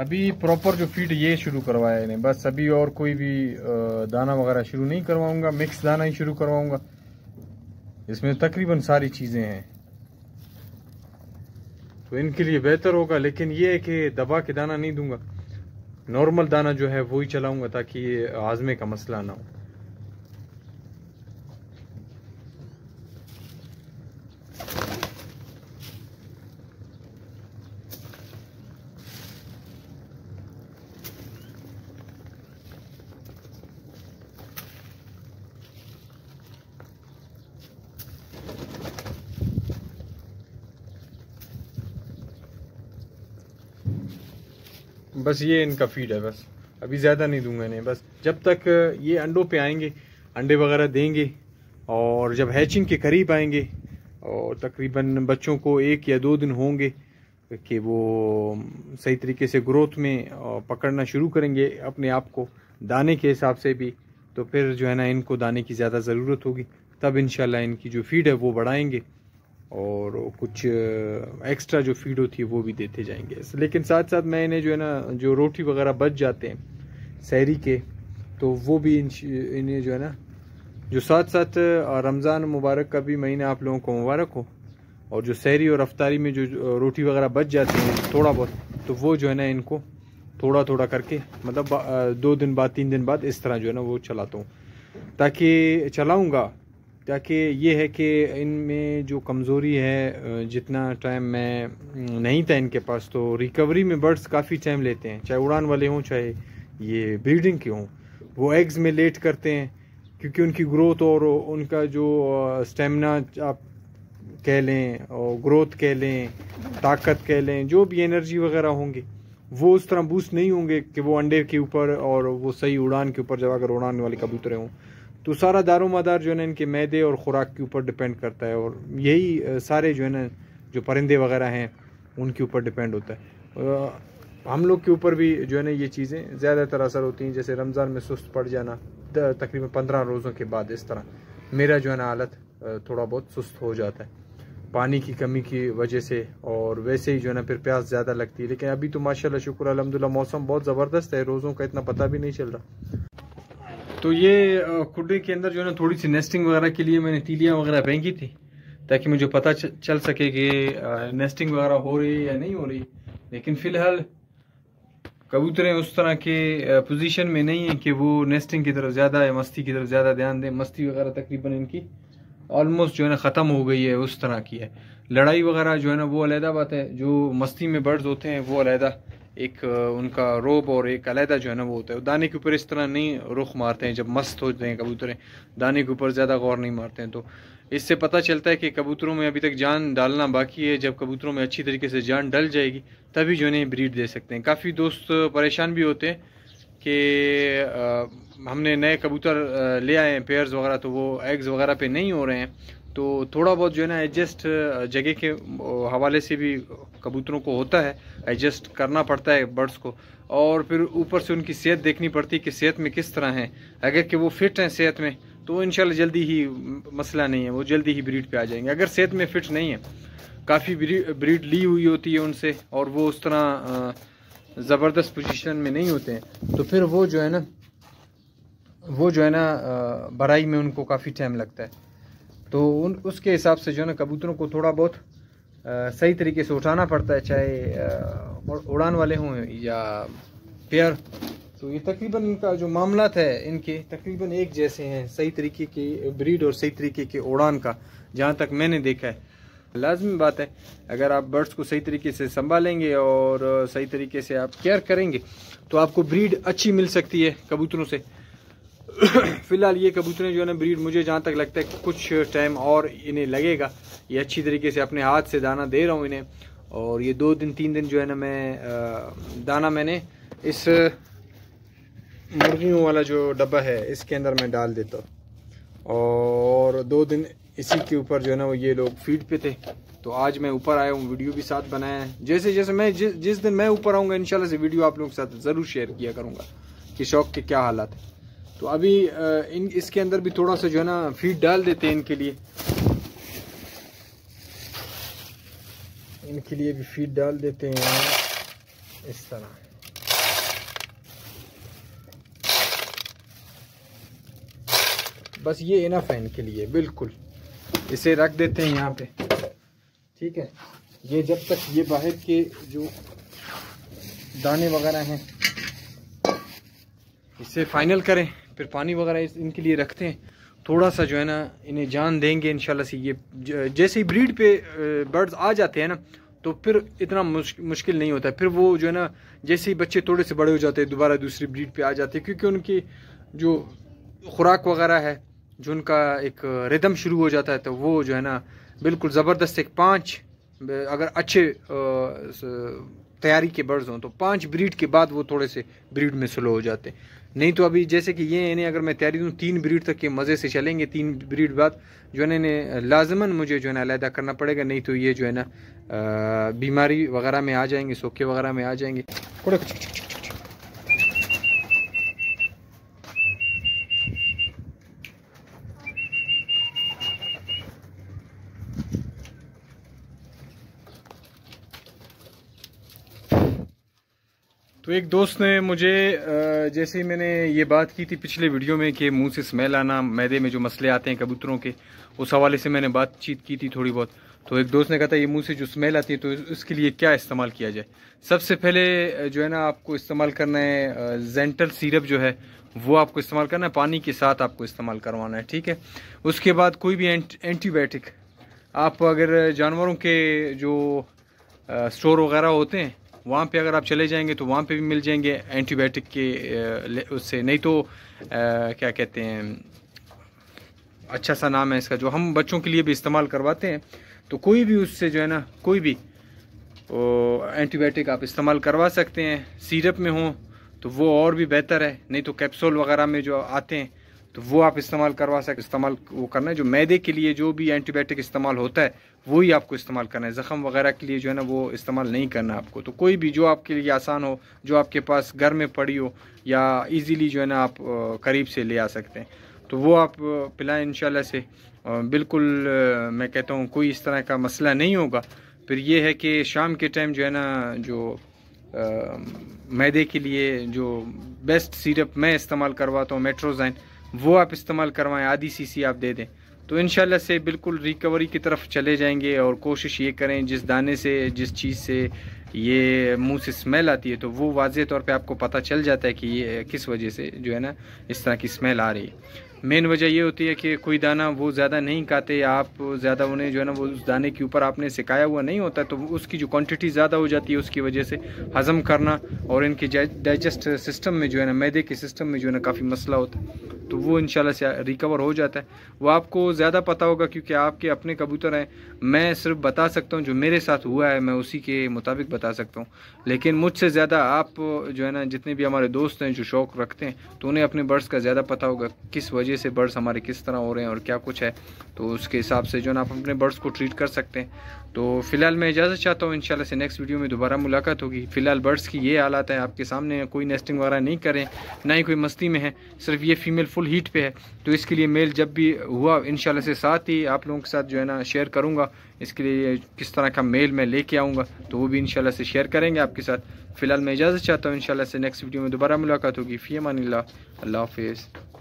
अभी प्रॉपर जो फीड ये शुरू करवाया इन्हें, बस अभी और कोई भी दाना वगैरह शुरू नहीं करवाऊंगा, मिक्स दाना ही शुरू करवाऊंगा। इसमें तकरीबन सारी चीज़ें हैं तो इनके लिए बेहतर होगा। लेकिन ये है कि दबा के दाना नहीं दूंगा, नॉर्मल दाना जो है वो ही चलाऊंगा ताकि हाजमे का मसला ना हो। बस ये इनका फीड है, बस अभी ज़्यादा नहीं दूंगा इन्हें। बस जब तक ये अंडों पे आएंगे, अंडे वगैरह देंगे, और जब हैचिंग के करीब आएंगे और तकरीबन बच्चों को 1 या 2 दिन होंगे कि वो सही तरीके से ग्रोथ में पकड़ना शुरू करेंगे अपने आप को दाने के हिसाब से भी, तो फिर जो है ना इनको दाने की ज़्यादा ज़रूरत होगी, तब इंशाल्लाह इनकी जो फीड है वो बढ़ाएंगे और कुछ एक्स्ट्रा जो फीड होती है वो भी देते जाएंगे। लेकिन साथ साथ मैं इन्हें जो है ना जो रोटी वगैरह बच जाते हैं सहरी के, तो वो भी इन्हें जो है ना जो साथ साथ रमज़ान मुबारक का भी महीना आप लोगों को मुबारक हो, और जो सहरी और अफ्तारी में जो रोटी वगैरह बच जाती है थोड़ा बहुत, तो वो जो है ना इनको थोड़ा थोड़ा करके मतलब 2 दिन बाद 3 दिन बाद इस तरह जो है ना वो चलाता हूँ, ताकि चलाऊँगा ताकि ये है कि इनमें जो कमज़ोरी है, जितना टाइम मैं नहीं था इनके पास, तो रिकवरी में बर्ड्स काफ़ी टाइम लेते हैं, चाहे उड़ान वाले हों चाहे ये ब्रीडिंग के हों। वो एग्स में लेट करते हैं क्योंकि उनकी ग्रोथ और उनका जो स्टेमिना आप कह लें और ग्रोथ कह लें, ताकत कह लें, जो भी एनर्जी वगैरह होंगे वो उस तरह बूस्ट नहीं होंगे कि वो अंडे के ऊपर और वो सही उड़ान के ऊपर, जब अगर उड़ान वाले कबूतर हों तो सारा दारोमदार जो है ना इनके मैदे और ख़ुराक के ऊपर डिपेंड करता है, और यही सारे जो है ना जो परिंदे वगैरह हैं उनके ऊपर डिपेंड होता है। हम लोग के ऊपर भी जो है ना ये चीज़ें ज़्यादातर असर होती हैं, जैसे रमज़ान में सुस्त पड़ जाना तकरीबन 15 रोज़ों के बाद, इस तरह मेरा जो है ना हालत थोड़ा बहुत सुस्त हो जाता है पानी की कमी की वजह से, और वैसे ही जो है ना फिर प्यास ज़्यादा लगती है। लेकिन अभी तो माशाल्लाह शुक्र अल्हम्दुलिल्लाह मौसम बहुत ज़बरदस्त है, रोज़ों का इतना पता भी नहीं चल रहा। तो ये खुडे के अंदर जो है ना थोड़ी सी नेस्टिंग वगैरह के लिए मैंने तीलियाँ वगैरह फेंकी थी, ताकि मुझे पता चल सके कि नेस्टिंग वगैरह हो रही है या नहीं हो रही। लेकिन फ़िलहाल कबूतरें उस तरह के पोजीशन में नहीं है कि वो नेस्टिंग की तरफ ज़्यादा या मस्ती की तरफ ज़्यादा ध्यान दें। मस्ती वगैरह तकरीबन इनकी ऑलमोस्ट जो है ना ख़त्म हो गई है, उस तरह की है। लड़ाई वगैरह जो है ना वो अलहदा बात है, जो मस्ती में बर्ड्स होते हैं वो अलहदा, एक उनका रोब और एक अलहदा जो है ना वो होता है। दाने के ऊपर इस तरह नहीं रुख मारते हैं, जब मस्त होते हैं कबूतरें दाने के ऊपर ज़्यादा गौर नहीं मारते हैं। तो इससे पता चलता है कि कबूतरों में अभी तक जान डालना बाकी है। जब कबूतरों में अच्छी तरीके से जान डल जाएगी तभी जो है ब्रीड दे सकते हैं। काफ़ी दोस्त परेशान भी होते हैं कि हमने नए कबूतर ले आए हैं पेयर्स वगैरह, तो वो एग्स वगैरह पे नहीं हो रहे हैं, तो थोड़ा बहुत जो है ना एडजस्ट जगह के हवाले से भी कबूतरों को होता है, एडजस्ट करना पड़ता है बर्ड्स को, और फिर ऊपर से उनकी सेहत देखनी पड़ती है कि सेहत में किस तरह है। अगर कि वो फिट हैं सेहत में तो इंशाल्लाह जल्दी ही मसला नहीं है, वो जल्दी ही ब्रीड पे आ जाएंगे। अगर सेहत में फिट नहीं है, काफ़ी ब्रीड ली हुई होती है उनसे और वो उस तरह ज़बरदस्त पोजीशन में नहीं होते हैं, तो फिर वो जो है ना बराई में उनको काफ़ी टाइम लगता है। तो उसके हिसाब से जो है ना कबूतरों को थोड़ा बहुत सही तरीके से उठाना पड़ता है, चाहे उड़ान वाले हों या पेयर। तो ये तकरीबन इनका जो मामलात है इनके तकरीबन एक जैसे हैं, सही तरीके की ब्रीड और सही तरीके के उड़ान का, जहाँ तक मैंने देखा है। लाजमी बात है, अगर आप बर्ड्स को सही तरीके से संभालेंगे और सही तरीके से आप केयर करेंगे तो आपको ब्रीड अच्छी मिल सकती है कबूतरों से। फ़िलहाल ये कबूतरें जो है ना ब्रीड, मुझे जहाँ तक लगता है कुछ टाइम और इन्हें लगेगा। ये अच्छी तरीके से अपने हाथ से दाना दे रहा हूँ इन्हें, और ये 2 दिन 3 दिन जो है ना मैं दाना मैंने इस मुर्गियों वाला जो डब्बा है इसके अंदर मैं डाल देता हूँ, और 2 दिन इसी के ऊपर जो है ना वो ये लोग फीड पे थे। तो आज मैं ऊपर आया हूँ, वीडियो भी साथ बनाया है। जैसे जैसे मैं जिस दिन मैं ऊपर आऊँगा इंशाल्लाह से वीडियो आप लोगों के साथ ज़रूर शेयर किया करूँगा कि शौक के क्या हालात है। तो अभी इसके अंदर भी थोड़ा सा जो है ना फीड डाल देते हैं इनके लिए भी फीड डाल देते हैं इस तरह। बस ये इनफ है इनके लिए बिल्कुल। इसे रख देते हैं यहाँ पे, ठीक है। ये जब तक ये बाहर के जो दाने वगैरह हैं इसे फाइनल करें, फिर पानी वगैरह इनके लिए रखते हैं, थोड़ा सा जो है ना इन्हें जान देंगे इंशाल्लाह से। ये जैसे ही ब्रीड पे बर्ड्स आ जाते हैं ना तो फिर इतना मुश्किल नहीं होता है। फिर वो जो है ना जैसे ही बच्चे थोड़े से बड़े हो जाते हैं दोबारा दूसरी ब्रीड पे आ जाते हैं, क्योंकि उनकी जो खुराक वगैरह है, जो उनका एक रिदम शुरू हो जाता है, तो वो जो है ना बिल्कुल ज़बरदस्त एक 5 अगर अच्छे तैयारी के बर्ड्स हों तो 5 ब्रीड के बाद वो थोड़े से ब्रीड में स्लो हो जाते हैं। नहीं तो अभी जैसे कि ये इन्हें अगर मैं तैयारी दूँ 3 ब्रीड तक के मज़े से चलेंगे, 3 ब्रीड बाद जो है ना इन्हें लाजमन मुझे जो है ना अलहदा करना पड़ेगा, नहीं तो ये जो है ना बीमारी वगैरह में आ जाएंगे, सोखे वगैरह में आ जाएंगे। तो एक दोस्त ने मुझे जैसे ही मैंने ये बात की थी पिछले वीडियो में कि मुंह से स्मेल आना, मैदे में जो मसले आते हैं कबूतरों के, उस हवाले से मैंने बातचीत की थी थोड़ी बहुत। तो एक दोस्त ने कहा था ये मुंह से जो स्मेल आती है तो इसके लिए क्या इस्तेमाल किया जाए। सबसे पहले जो है ना आपको इस्तेमाल करना है जेंटल सिरप जो है वो आपको इस्तेमाल करना है, पानी के साथ आपको इस्तेमाल करवाना है, ठीक है। उसके बाद कोई भी एंटीबायोटिक आप अगर जानवरों के जो स्टोर वगैरह होते हैं वहाँ पे अगर आप चले जाएंगे तो वहाँ पे भी मिल जाएंगे एंटीबायोटिक के उससे। नहीं तो क्या कहते हैं, अच्छा सा नाम है इसका, जो हम बच्चों के लिए भी इस्तेमाल करवाते हैं, तो कोई भी उससे जो है ना कोई भी एंटीबायोटिक आप इस्तेमाल करवा सकते हैं। सिरप में हो तो वो और भी बेहतर है, नहीं तो कैप्सूल वगैरह में जो आते हैं तो वो आप इस्तेमाल करवा सकते। इस्तेमाल वो करना है जो मैदे के लिए जो भी एंटीबायोटिक इस्तेमाल होता है वही आपको इस्तेमाल करना है। ज़ख़म वगैरह के लिए जो है ना वो इस्तेमाल नहीं करना आपको। तो कोई भी जो आपके लिए आसान हो, जो आपके पास घर में पड़ी हो या इजीली जो है ना आप करीब से ले आ सकते हैं, तो वो आप पिलाएं इंशाल्लाह से। बिल्कुल मैं कहता हूँ कोई इस तरह का मसला नहीं होगा। फिर ये है कि शाम के टाइम जो है ना जो मैदे के लिए जो बेस्ट सिरप मैं इस्तेमाल करवाता हूँ मेट्रोजाइन, वो आप इस्तेमाल करवाएं, आधी सीसी आप दे दें, तो इंशाल्लाह से बिल्कुल रिकवरी की तरफ चले जाएंगे। और कोशिश ये करें जिस दाने से, जिस चीज़ से ये मुंह से स्मेल आती है तो वो वाज़ेह तौर पे आपको पता चल जाता है कि ये किस वजह से जो है ना इस तरह की स्मेल आ रही है। मेन वजह ये होती है कि कोई दाना वो ज़्यादा नहीं खाते, या आप ज़्यादा उन्हें जो है ना वो उस दाने के ऊपर आपने सिकाया हुआ नहीं होता, तो उसकी जो क्वांटिटी ज़्यादा हो जाती है, उसकी वजह से हज़म करना और इनके डाइजेस्ट सिस्टम में जो है ना मैदे के सिस्टम में जो है ना काफ़ी मसला होता है, तो वो इंशाल्लाह से रिकवर हो जाता है। वो आपको ज़्यादा पता होगा क्योंकि आपके अपने कबूतर हैं। मैं सिर्फ बता सकता हूँ जो मेरे साथ हुआ है, मैं उसी के मुताबिक बता सकता हूँ। लेकिन मुझसे ज़्यादा आप जो है ना जितने भी हमारे दोस्त हैं जो शौक़ रखते हैं, तो उन्हें अपने बर्ड्स का ज़्यादा पता होगा किस वजह से बर्ड्स हमारे किस तरह हो रहे हैं और क्या कुछ है, तो उसके हिसाब से जो है ना आप अपने बर्ड्स को ट्रीट कर सकते हैं। तो फ़िलहाल मैं इजाज़त चाहता हूँ, इंशाल्लाह से नेक्स्ट वीडियो में दोबारा मुलाकात होगी। फ़िलहाल बर्ड्स की ये हालात है आपके सामने, कोई नेस्टिंग वगैरह नहीं करें, ना ही कोई मस्ती में है, सिर्फ ये फीमेल फुल हीट पे है। तो इसके लिए मेल जब भी हुआ इंशाल्लाह से साथ ही आप लोगों के साथ जो है ना शेयर करूँगा। इसके लिए किस तरह का मेल मैं लेके आऊँगा तो वो भी इंशाल्लाह से शेयर करेंगे आपके साथ। फ़िलहाल मैं इजाज़त चाहता हूँ, इंशाल्लाह से नेक्स्ट वीडियो में दोबारा मुलाकात होगी। फ़ी अमानिल्लाह, अल्लाह हाफ़िज़।